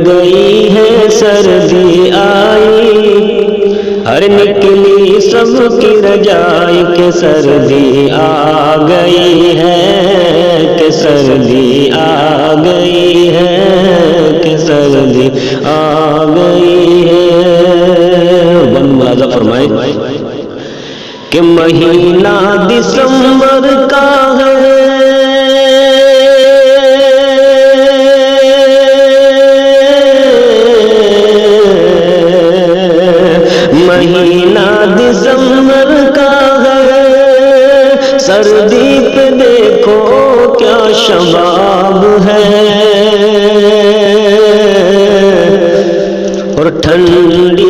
گئی ہے سردی آئی، ہر نکلی سب کی رجائی کہ سردی آ گئی ہے، کہ سردی آ گئی ہے، کہ سردی آ گئی ہے۔ بن ملازہ فرمائے کہ مہینہ دسمبر کا ہے، مہینہ دسمبر کا ہے، سردی پہ دیکھو کیا شباب ہے، اور ٹھنڈی